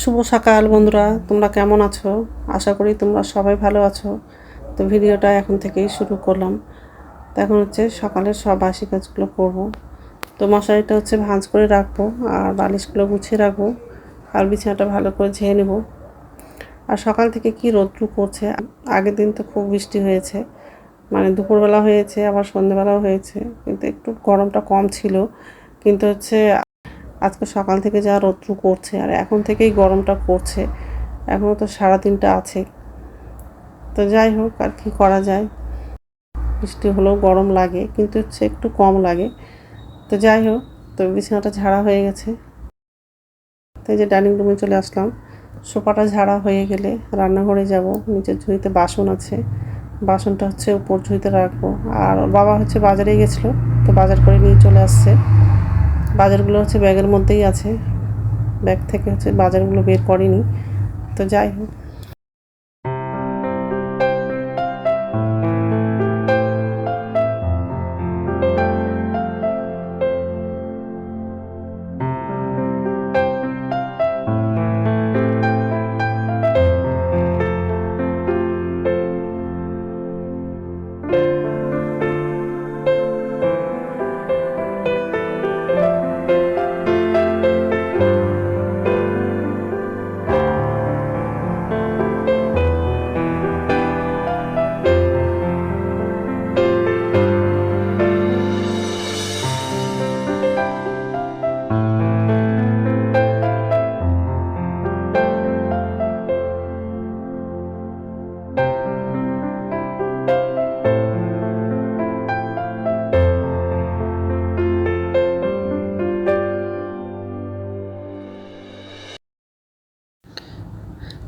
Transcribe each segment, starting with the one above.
শুভ সকাল বন্ধুরা, তোমরা কেমন আছো? আশা করি তোমরা সবাই ভালো আছো। তো ভিডিওটা এখন থেকেই শুরু করলাম। তো এখন সকালের সব বাসি কাজগুলো করব। তো মশারিটা ভাঁজ করে রাখবো, আর বালিশগুলো গুছিয়ে রাখবো, আর বিছানাটা ভালো করে ঝেড়ে নেব। আর সকাল থেকে কি রোদ্রু করছে! আগের দিন তো খুব বৃষ্টি হয়েছে, মানে দুপুরবেলা হয়েছে, আবার সন্ধ্যেবেলাও হয়েছে, কিন্তু একটু গরমটা কম ছিল। কিন্তু আজকে সকাল থেকে যা রৌদ্র করছে, আর এখন থেকেই গরমটা পড়ছে। এখনও তো সারাদিনটা আছে। তো যাই হোক, আর কি করা যায়, বৃষ্টি হলেও গরম লাগে, কিন্তু একটু কম লাগে। তো যাই হোক, তো বিছানাটা ঝাড়া হয়ে গেছে। তো এই যে ডাইনিং রুমে চলে আসলাম। সোফাটা ঝাড়া হয়ে গেলে রান্নাঘরে যাব। নিচের ঝুড়িতে বাসন আছে, বাসনটা উপর ঝুড়িতে রাখবো। আর বাবা বাজারে গেছিলো, তো বাজার করে নিয়ে চলে আসছে। বাজারগুলো ব্যাগের মধ্যেই আছে, ব্যাগ থেকে বাজারগুলো বের করিনি। তো যাই হোক,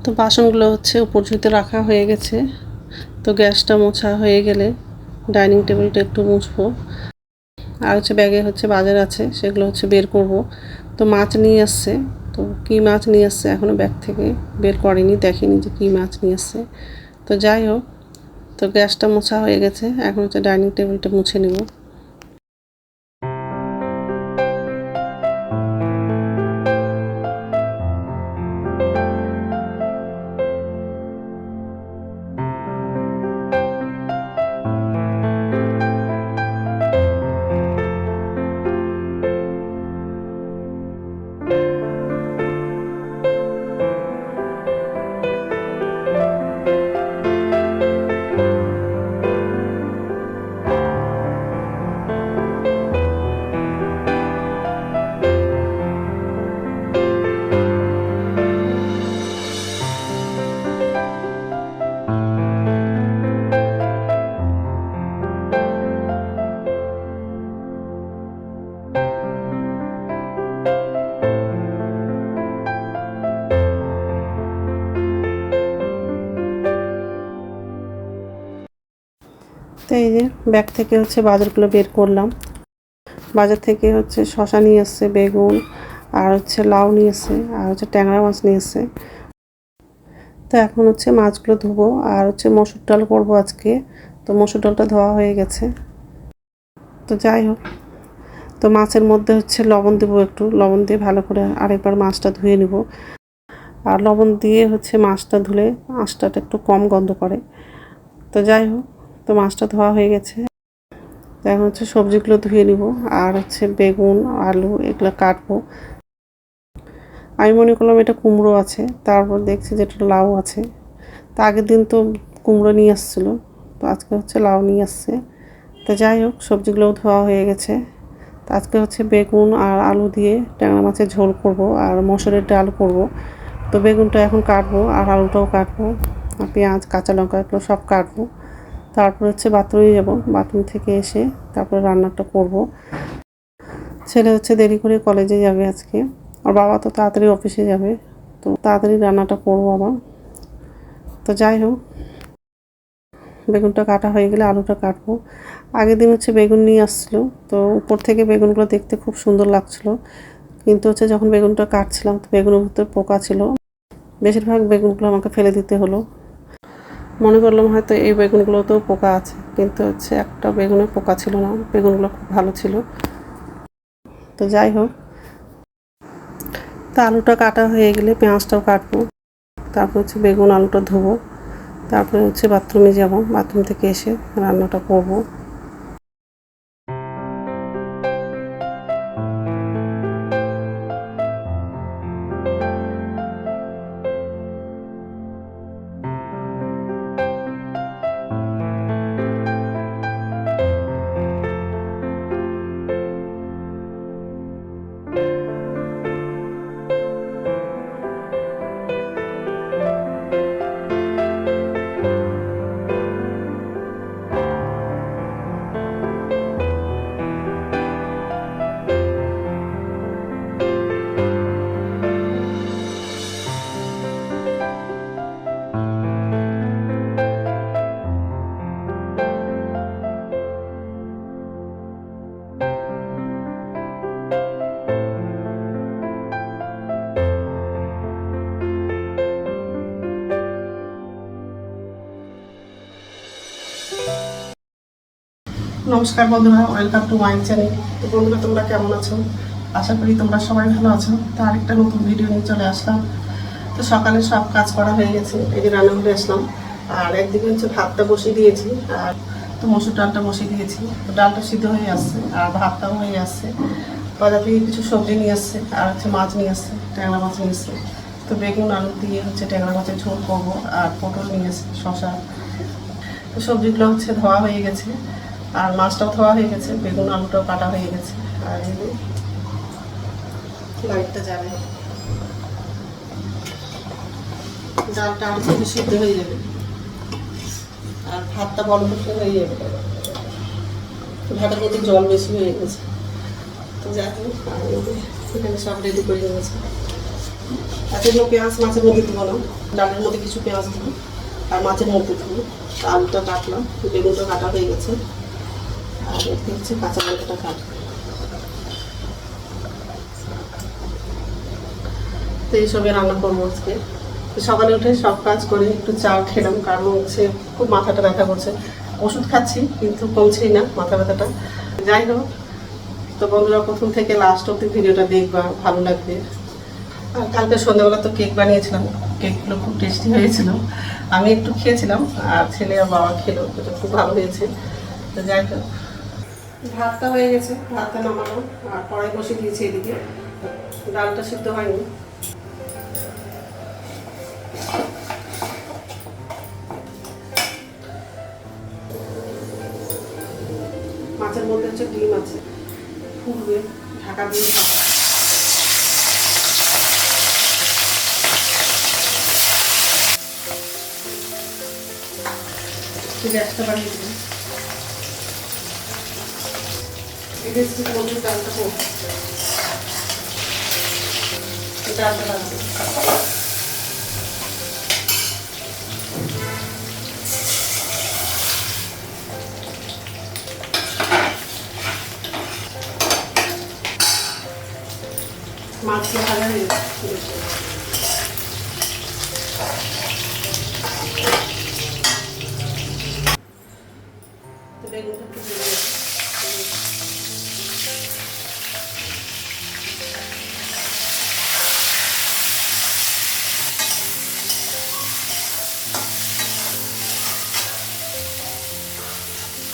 তো বাসনগুলো উপর ঝুঁতে রাখা হয়ে গেছে। তো গ্যাসটা মোছা হয়ে গেলে ডাইনিং টেবিলটা একটু মুছবো। আর ব্যাগে বাজার আছে, সেগুলো বের করব। তো মাছ নিয়ে আসছে, তো কী মাছ নিয়ে আসছে এখনও ব্যাগ থেকে বের করেনি, দেখিনি যে কী মাছ নিয়ে আসছে। তো যাই হোক, তো গ্যাসটা মোছা হয়ে গেছে, এখন ডাইনিং টেবিলটা মুছে নেব। তো এই যে ব্যাগ থেকে বাজারগুলো বের করলাম। বাজার থেকে শসা নিয়ে আসছে, বেগুন, আর লাউ নিয়ে আসছে, আর ট্যাংরা মাছ নিয়ে আসছে। তো এখন মাছগুলো ধুবো, আর মসুর ডাল করবো আজকে। তো মসুর ডালটা ধোয়া হয়ে গেছে। তো যাই হোক, তো মাছের মধ্যে লবণ দেবো, একটু লবণ দিয়ে ভালো করে আরেকবার মাছটা ধুয়ে নিব। আর লবণ দিয়ে মাছটা ধুলে আঁশটা একটু কম গন্ধ করে। তো যাই হোক, তো মাছটা ধোয়া হয়ে গেছে। তো এখন সবজিগুলো ধুয়ে নিব, আর বেগুন, আলু এগুলো কাটবো। আমি মনে করলাম এটা কুমড়ো আছে, তারপর দেখছি যে এটা লাউ আছে। তো আগের দিন তো কুমড়ো নিয়ে আসছিলো, তো আজকে লাউ নিয়ে আসছে। তো যাই হোক, সবজিগুলোও ধোয়া হয়ে গেছে। তো আজকে বেগুন আর আলু দিয়ে ট্যাংরা মাছের ঝোল করব, আর মসুরের ডাল করব। তো বেগুনটা এখন কাটবো, আর আলুটাও কাটবো, আর পেঁয়াজ, কাঁচা লঙ্কা এগুলো সব কাটবো। তারপর বাথরুমে যাব, বাথরুম থেকে এসে তারপরে রান্নাটা করব। ছেলে দেরি করে কলেজে যাবে আজকে, আর বাবা তো তাড়াতাড়ি অফিসে যাবে, তো তাড়াতাড়ি রান্নাটা করবো আবার। তো যাই হোক, বেগুনটা কাটা হয়ে গেলে আলুটা কাটবো। আগের দিন বেগুন নিয়ে আসছিলো, তো উপর থেকে বেগুনগুলো দেখতে খুব সুন্দর লাগছিলো, কিন্তু যখন বেগুনটা কাটছিলাম তো বেগুনের ভিতরে পোকা ছিল। বেশিরভাগ বেগুনগুলো আমাকে ফেলে দিতে হলো। মনে করলাম হয়তো এই বেগুনগুলোতেও পোকা আছে, কিন্তু একটা বেগুনে পোকা ছিল না, বেগুনগুলো খুব ভালো ছিল। তো যাই হোক, তো আলুটা কাটা হয়ে গেলে পেঁয়াজটাও কাটবো, তারপর হচ্ছে বেগুন আলুটা ধোবো, তারপরে হচ্ছে বাথরুমে যাব, বাথরুম থেকে এসে রান্নাটা করবো। নমস্কার বন্ধুরা, ওয়েলকাম টু মাই চ্যানেল। তো বন্ধুরা, তোমরা কেমন আছো? আশা করি তোমরা সবাই ভালো আছো। তো আরেকটা নতুন ভিডিও নিয়ে চলে আসলাম। তো সকালে সব কাজ করা হয়ে গেছে, এই যে রান্নাঘরে আসলাম। আর একদিকে হচ্ছে ভাতটা বসিয়ে দিয়েছি, আর তো মসুর ডালটা বসিয়ে দিয়েছি। তো ডালটা সিদ্ধ হয়ে আসছে আর ভাতটাও হয়ে আসছে। বাজার থেকে কিছু সবজি নিয়ে আসছে, আর হচ্ছে মাছ নিয়ে আসছে, ট্যাংরা মাছ নিয়ে আসছে। তো বেগুন আলু দিয়ে হচ্ছে ট্যাংরা মাছের ঝোল করবো, আর পটল নিয়ে আসছে, শশা। তো সবজিগুলো হচ্ছে ধোয়া হয়ে গেছে, আর মাছটাও ধোয়া হয়ে গেছে, বেগুন আলুটাও কাটা হয়ে গেছে। আর এই লাইটটা যাবে, ডালটা আর থেকে সিদ্ধ হয়ে যাবে, আর ভাতটা বড় করে হয়ে যাবে। ভাতের মধ্যে জল বেশি হয়ে গেছে। তো যাই হোক, এখানে সব রেডি করে নিয়েছে। আর কোনো পেঁয়াজ মাছের মধ্যে দেবো না, ডালের মধ্যে কিছু পেঁয়াজ দেবো আর মাছের মধ্যে দেবো। আলুটা কাটলাম, বেগুনটা কাটা হয়ে গেছে, আর এতে হচ্ছে কাঁচা লঙ্কাটা কাটবো। তো এইসবে রান্না করবো আজকে। সকালে উঠে সব কাজ করে একটু চা খেলাম, কারণ হচ্ছে খুব মাথাটা ব্যথা করছে। ওষুধ খাচ্ছি কিন্তু কমছেই না মাথা ব্যথাটা। যাই হোক, তো বন্ধুরা প্রথম থেকে লাস্ট অব্দি ভিডিওটা দেখবা, ভালো লাগবে। আর কালকে সন্ধ্যাবেলা তো কেক বানিয়েছিলাম, কেকগুলো খুব টেস্টি হয়েছিল। আমি একটু খেয়েছিলাম, আর ছেলে আর বাবা খেলো, এটা খুব ভালো হয়েছে। তো যাই হোক, ভাতটা হয়ে গেছে, ভাতটা নামানো, আর কড়াই বসিয়ে দিয়েছি এদিকে। ডালটা সিদ্ধ হয়নি। মাছের মধ্যে হচ্ছে ডিম আছে, ফুলবে, ঢাকা দিয়ে গ্যাসটা বাড়িয়ে দেবেন। এই রেসিপির মধ্যে ডালটা করবো, ডালটা বানাবো। মাছটা ভাজা হয়ে গেছে, বেগুনটা একটু ভেজে গেছে।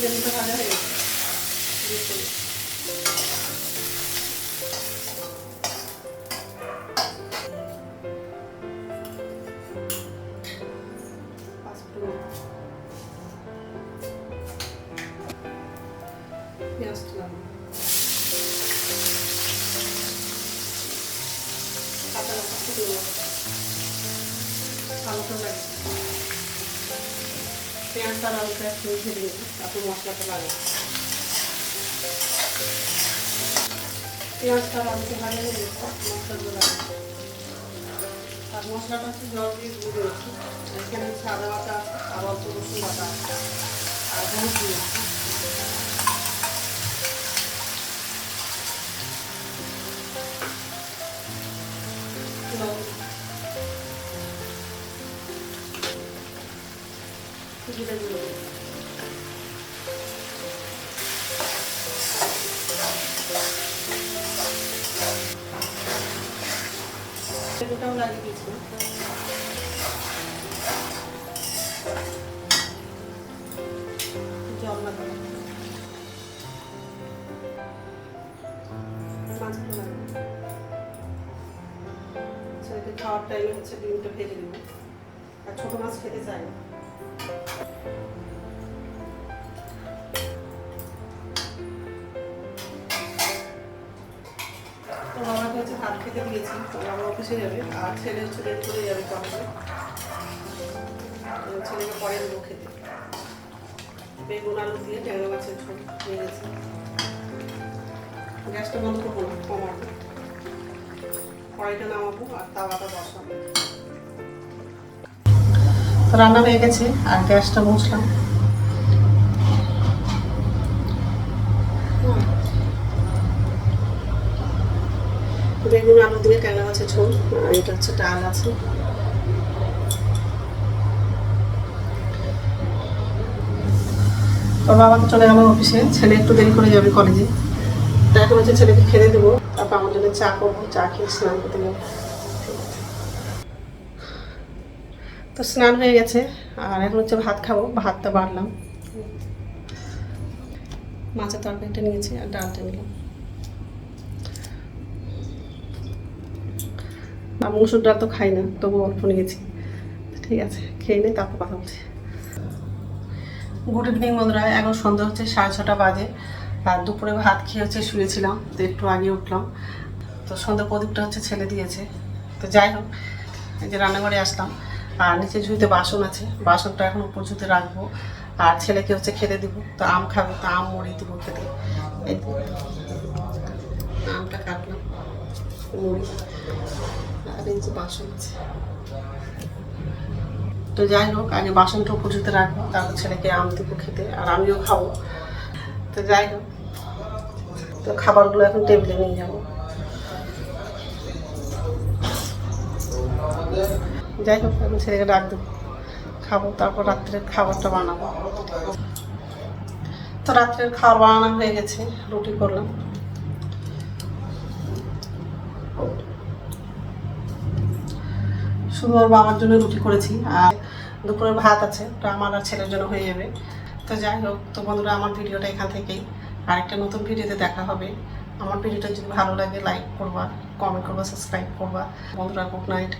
বেগুনটা ভাজা হয়ে গেছে, পেঁয়াজ দিলাম, কাঁচা লঙ্কা দিয়ে আলুটা লাগে, পেঁয়াজটা আর আলুটা একটু ভেজে নেব, তারপর মশলাটা লাগে। পেঁয়াজটা আর আলুটা ভাজা হয়ে গেছে, মশলাগুলো লাগে। আর মশলাটা হচ্ছে জল দিয়ে ধুয়ে দিয়েছি। এখানে হচ্ছে আদা বাটা আছে, আর অল্প রসুন বাটা আছে, আর হলুদ দিয়েছি। জিরে গুঁড়ো, বেগুনটাও লাগিয়ে দিয়েছি। জল লাগাবো, মাছগুলো লাগাবো। ছেলেকে খাওয়ার টাইমে হচ্ছে ডিমটা ভেজে দেবো, আর ছোটো মাছ খেতে চাই না। তো বাবাকে হচ্ছে ভাত খেতে দিয়েছি, তো বাবা অফিসে যাবে আর ছেলে হচ্ছে দেরি করে যাবে কলেজে। ছেলেকে পরে দেবো খেতে। বেগুন আলু দিয়ে ট্যাংরা মাছের ঝোল হয়ে গেছে। গ্যাসটা বন্ধ করবো না, কমাবো, কড়াইটা নামাবো আর তাওয়াটা বসাবো। তো রান্না হয়ে গেছে আর গ্যাসটা মুছলাম। বেগুন আলু দিয়ে ট্যাংরা মাছের ঝোল, আর এটা হচ্ছে ডাল আছে। ওর বাবা তো চলে গেল অফিসে, ছেলে একটু দেরি করে যাবে কলেজে। তো এখন হচ্ছে ছেলেকে খেতে দেবো, তারপর আমার জন্য চা করবো, চা খেয়ে স্নান করতে যাবো। তো স্নান হয়ে গেছে আর এখন হচ্ছে ভাত খাবো, ভাতটা বাড়লাম। মাছের তরকারিটা নিয়েছি আর ডালটা নিলাম। আর মুসুর ডাল তো খাই না, তবু অল্প নিয়েছি। ঠিক আছে, খেয়ে নিই, তারপর কথা বলছি। গুড ইভিনিং বন্ধুরা, এখন সন্ধ্যা হচ্ছে 6:30 বাজে। আর দুপুরে ভাত খেয়ে হচ্ছে শুয়েছিলাম, তো একটু আগে উঠলাম। তো সন্ধ্যা প্রদীপটা হচ্ছে ছেলে দিয়েছে। তো যাই হোক, এই যে রান্নাঘরে আসলাম আর নিচে ঝুঁইতে বাসন আছে, বাসনটা এখন উপর ঝুঁতে রাখবো আর ছেলেকে হচ্ছে খেতে দেবো। তো আম খাবে, তো আম মুড়ি দেবো খেতে। এই আমটা কাটলাম, মুড়ি আর এই যে বাসন আছে। তো যাই হোক, আগে বাসনটা উপর ঝুঁতে রাখবো, তারপর ছেলেকে আম দেবো খেতে আর আমিও খাবো। তো যাই হোক, তো খাবারগুলো এখন টেবিলে নিয়ে যাবো। যাই হোক, এখন ছেলেকে ডাক দেবো, খাবো, তারপর রাত্রের খাবারটা বানাবো। তো রাত্রের খাবার বানানো হয়ে গেছে, রুটি করলাম। শুধু ওর বাবার জন্য রুটি করেছি আর দুপুরের ভাত আছে, তো আমার আর ছেলের জন্য হয়ে যাবে। তো যাই হোক, তো বন্ধুরা আমার ভিডিওটা এখান থেকেই, আরেকটা নতুন ভিডিওতে দেখা হবে। আমার ভিডিওটা যদি ভালো লাগে লাইক করবা, কমেন্ট করবা, সাবস্ক্রাইব করবা। বন্ধুরা গুড নাইট।